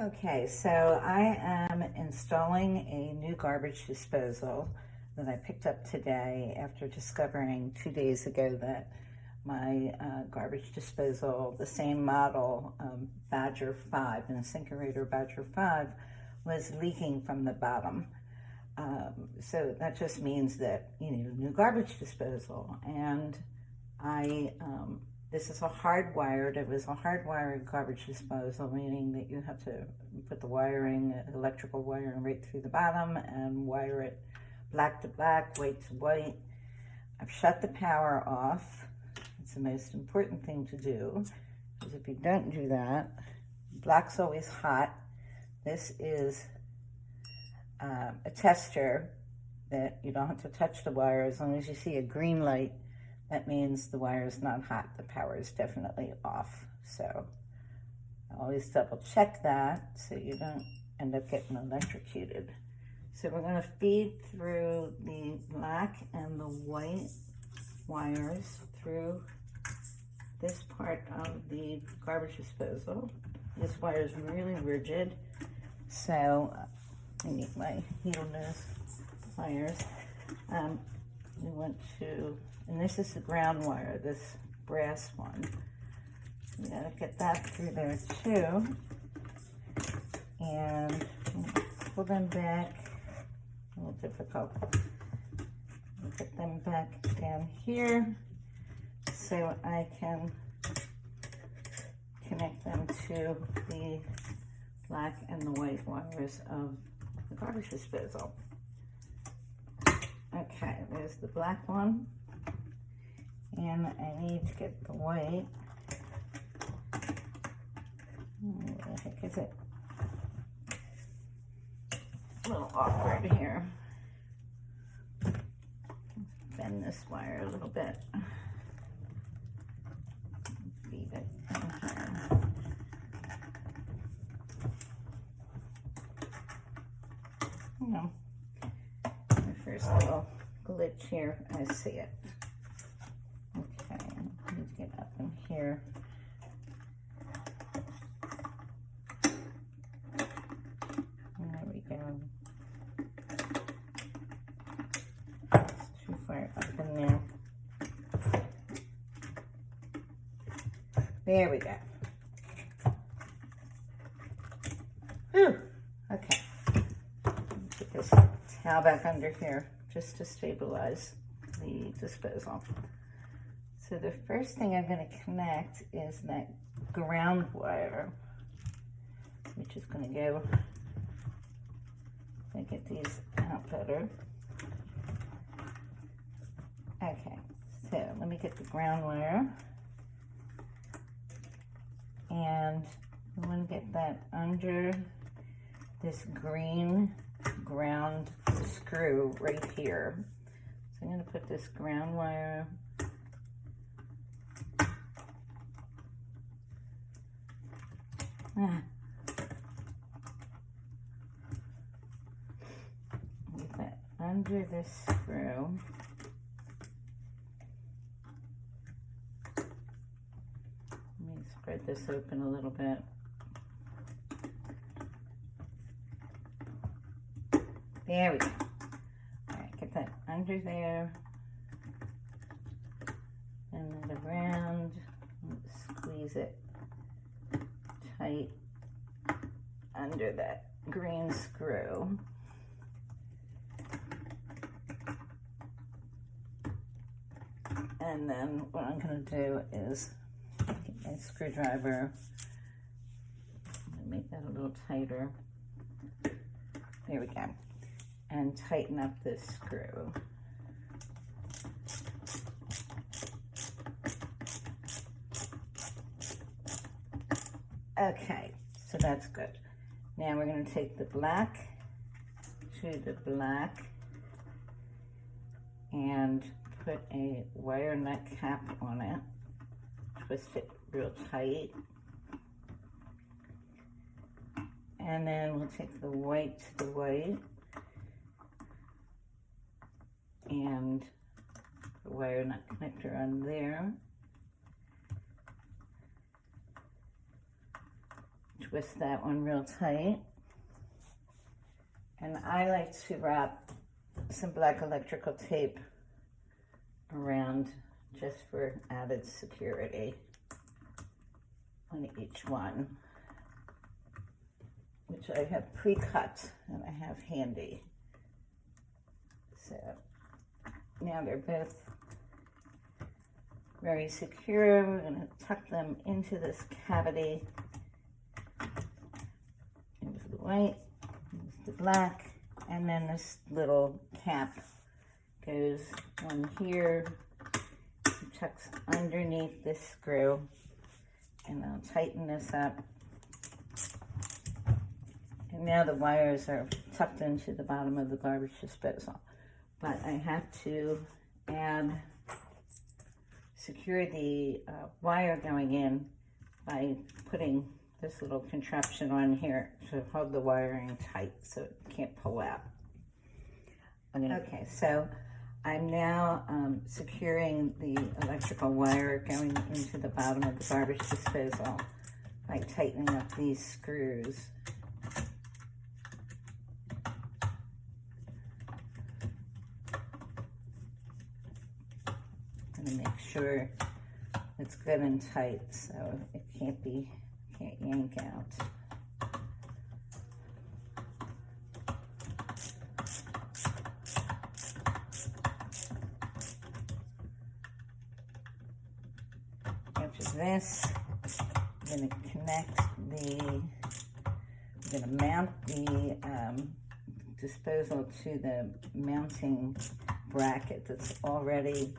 Okay, so I am installing a new garbage disposal that I picked up today after discovering 2 days ago that my garbage disposal, the same model, Badger 5, InSinkErator Badger 5, was leaking from the bottom. So that just means that you need a new garbage disposal. And this is it was a hardwired garbage disposal, meaning that you have to put the wiring, electrical wiring right through the bottom and wire it black to black, white to white. I've shut the power off. It's the most important thing to do, because if you don't do that, black's always hot. This is a tester that you don't have to touch the wire. As long as you see a green light, that means the wire is not hot. The power is definitely off. So always double check that so you don't end up getting electrocuted. So we're going to feed through the black and the white wires through this part of the garbage disposal. This wire is really rigid, so I need my needle nose pliers. We want to, and this is the ground wire, this brass one. We gotta get that through there too. And pull them back, a little difficult. Get them back down here so I can connect them to the black and the white wires of the garbage disposal. Okay, there's the black one, and I need to get the white. Where the heck is it? A little awkward here. Bend this wire a little bit. Feed it in here. No. My first little glitch here, I see it. Okay, I need to get up in here. There we go. It's too far up in there. There we go. Whew. Okay. Put this towel back under here just to stabilize the disposal. So the first thing I'm going to connect is that ground wire, which is going to go, let me get these out better. Okay, so let me get the ground wire, and we want to get that under this green ground screw right here. So I'm going to put this ground wire get that under this screw. Let me spread this open a little bit. There we go. All right, get that under there. And then around, squeeze it tight under that green screw. And then what I'm going to do is get my screwdriver, make that a little tighter. There we go. And tighten up this screw. Okay, so that's good. Now we're going to take the black to the black and put a wire nut cap on it. Twist it real tight. And then we'll take the white to the white and the wire nut connector on there. twist that one real tight. And I like to wrap some black electrical tape around just for added security on each one, which I have pre-cut and I have handy. So now they're both very secure. We're going to tuck them into this cavity. Here's the white, here's the black, and then this little cap goes on here, tucks underneath this screw, and I'll tighten this up. And now the wires are tucked into the bottom of the garbage disposal. But I have to secure the wire going in by putting this little contraption on here to hold the wiring tight so it can't pull out. Okay, so I'm now securing the electrical wire going into the bottom of the garbage disposal by tightening up these screws. And make sure it's good and tight so it can't yank out. After this, I'm going to mount the disposal to the mounting bracket that's already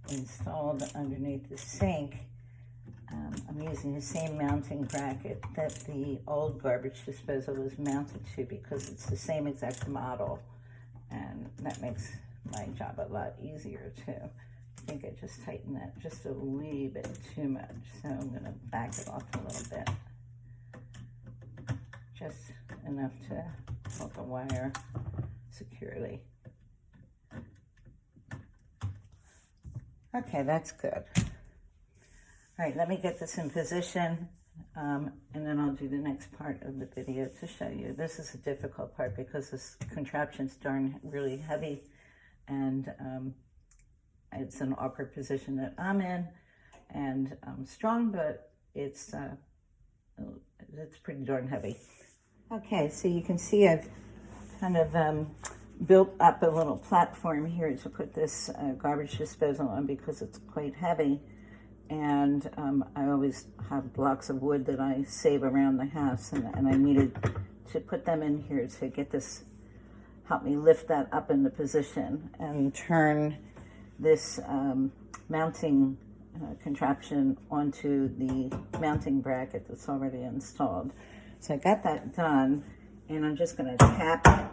installed underneath the sink. I'm using the same mounting bracket that the old garbage disposal was mounted to because it's the same exact model, and that makes my job a lot easier too. I think I just tightened that just a wee bit too much, so I'm going to back it off a little bit, just enough to hold the wire securely. Okay, that's good. All right, let me get this in position, and then I'll do the next part of the video to show you. This is a difficult part because this contraption's really heavy, and it's an awkward position that I'm in, and I'm strong, but it's pretty darn heavy. Okay, so you can see I've kind of built up a little platform here to put this garbage disposal on because it's quite heavy, and I always have blocks of wood that I save around the house, and I needed to put them in here to get this, help me lift that up into position and turn this mounting contraption onto the mounting bracket that's already installed. So I got that done, and I'm just going to tap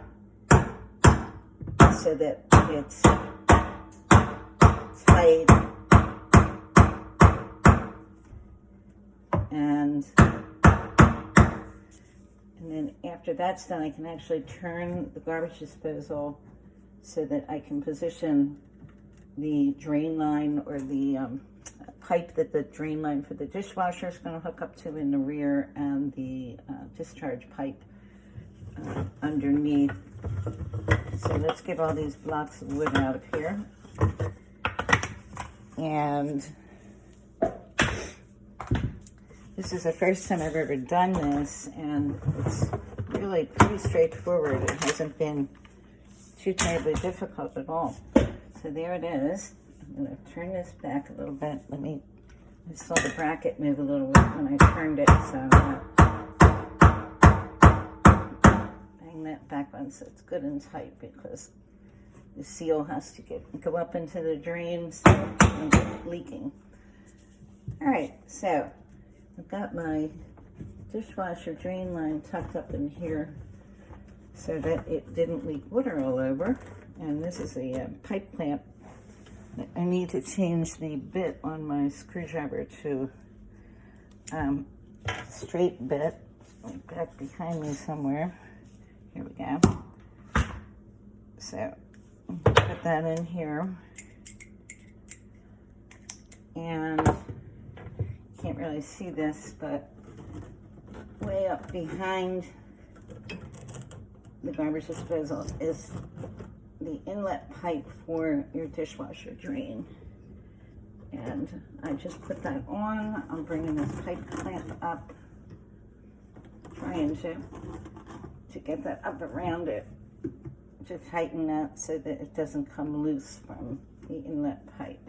so that it's tight, and then after that's done, I can actually turn the garbage disposal so that I can position the drain line or the pipe that the drain line for the dishwasher is going to hook up to in the rear, and the discharge pipe underneath. So let's get all these blocks of wood out of here. And this is the first time I've ever done this, and it's really pretty straightforward. It hasn't been too terribly difficult at all. So there it is. I'm going to turn this back a little bit. I saw the bracket move a little bit when I turned it, so I'm going to bang that back on so it's good and tight, because the seal has to go up into the drain so it won't get leaking. All right, so I've got my dishwasher drain line tucked up in here so that it didn't leak water all over. And this is a pipe clamp. I need to change the bit on my screwdriver to straight bit. Back behind me somewhere. Here we go. So put that in here. And you can't really see this, but way up behind the garbage disposal is the inlet pipe for your dishwasher drain. And I just put that on. I'm bringing this pipe clamp up, trying to get that up around it, to tighten that so that it doesn't come loose from the inlet pipe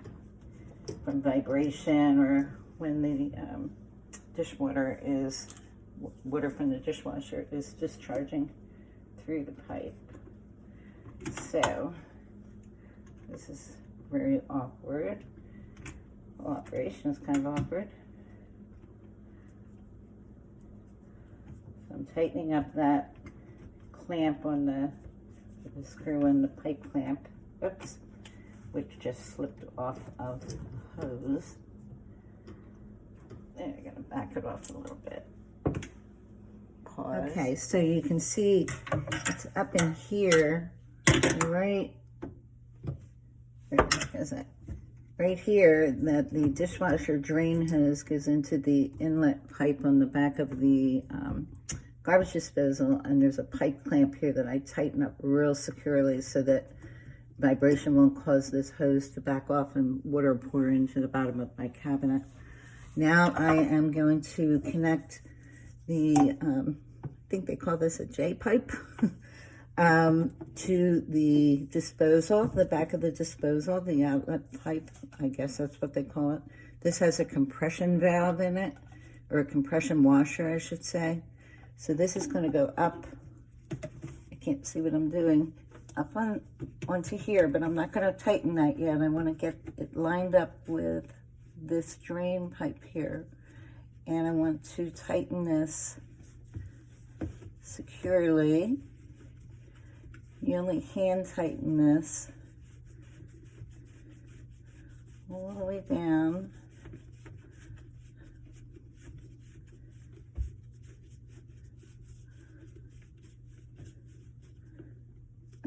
from vibration, or when the dishwater is, water from the dishwasher is discharging through the pipe. So this is very awkward. The operation is kind of awkward. So I'm tightening up that clamp on the screw in the pipe clamp. Oops, which just slipped off of the hose. There, I'm gonna back it off a little bit. Pause. Okay, so you can see it's up in here, right? Where is it? Right here, that the dishwasher drain hose goes into the inlet pipe on the back of the garbage disposal, and there's a pipe clamp here that I tighten up real securely so that vibration won't cause this hose to back off and water pour into the bottom of my cabinet. Now I am going to connect the, I think they call this a J pipe, to the disposal, the back of the disposal, the outlet pipe, I guess that's what they call it. This has a compression valve in it, or a compression washer, I should say. So this is going to go up, I can't see what I'm doing, up onto here, but I'm not going to tighten that yet. I want to get it lined up with this drain pipe here, and I want to tighten this securely. You only hand tighten this all the way down.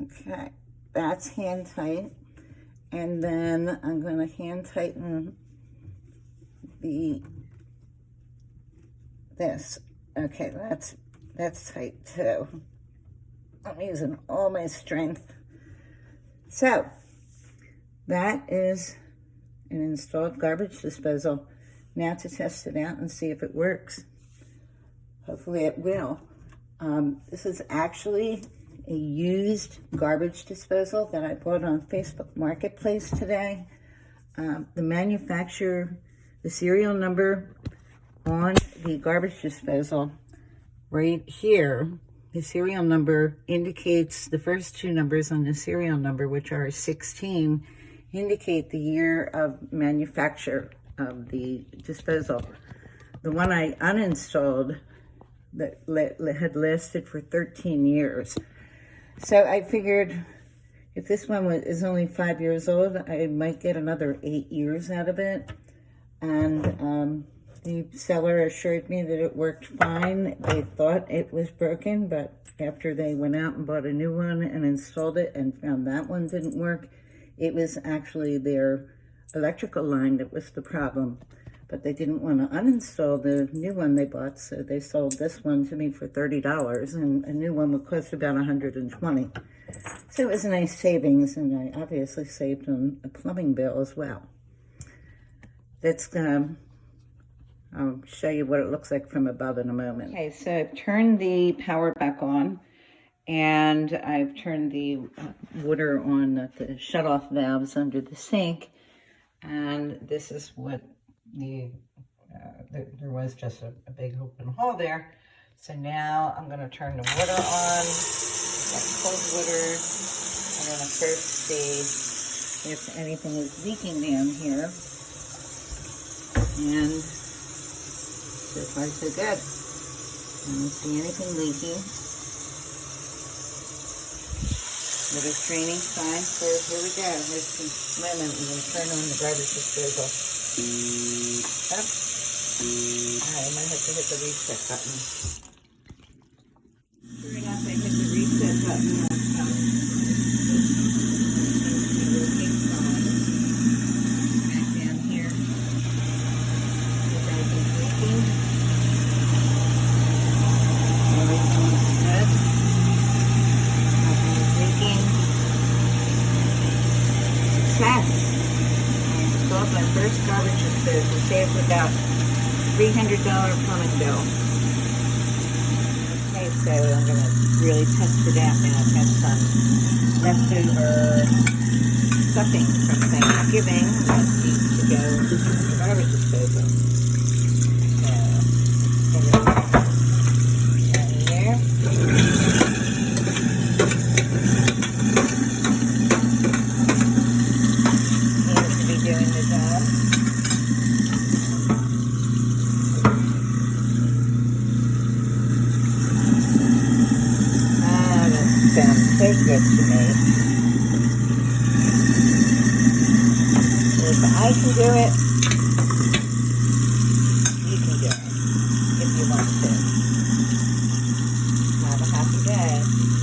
Okay, that's hand tight. And then I'm going to hand tighten this. Okay, that's tight too. I'm using all my strength. So that is an installed garbage disposal. Now to test it out and see if it works. Hopefully it will. This is actually a used garbage disposal that I bought on Facebook Marketplace today. The manufacturer, the serial number on the garbage disposal right here, the serial number indicates, the first two numbers on the serial number, which are 16, indicate the year of manufacture of the disposal. The one I uninstalled that had lasted for 13 years. So I figured if this one is only 5 years old, I might get another 8 years out of it. And the seller assured me that it worked fine. They thought it was broken, but after they went out and bought a new one and installed it and found that one didn't work, it was actually their electrical line that was the problem. But they didn't want to uninstall the new one they bought, so they sold this one to me for $30, and a new one would cost about $120. So it was a nice savings, and I obviously saved on a plumbing bill as well. I'll show you what it looks like from above in a moment. Okay, so I've turned the power back on, and I've turned the water on the shut-off valves under the sink, and this is what there was just a big open hole there. So now I'm going to turn the water on, like cold water. I'm going to first see if anything is leaking down here. And so far so good. I don't see anything leaking. Water's draining fine, so here we go. Here's the moment we're going to turn on the garbage disposal. Up. I might have to hit the reset button. Sure enough, I hit the reset button. Working fine. Back down here. The valve is leaking. first garbage disposal saved about $300 plumbing bill. Okay, so I'm going to really test it out now. I've had some leftover stuffing from Thanksgiving that needs to go in the garbage disposal. So, put it down here. Seems to be doing the job. Sounds so good to me. If I can do it, you can do it if you want to. Have a happy day.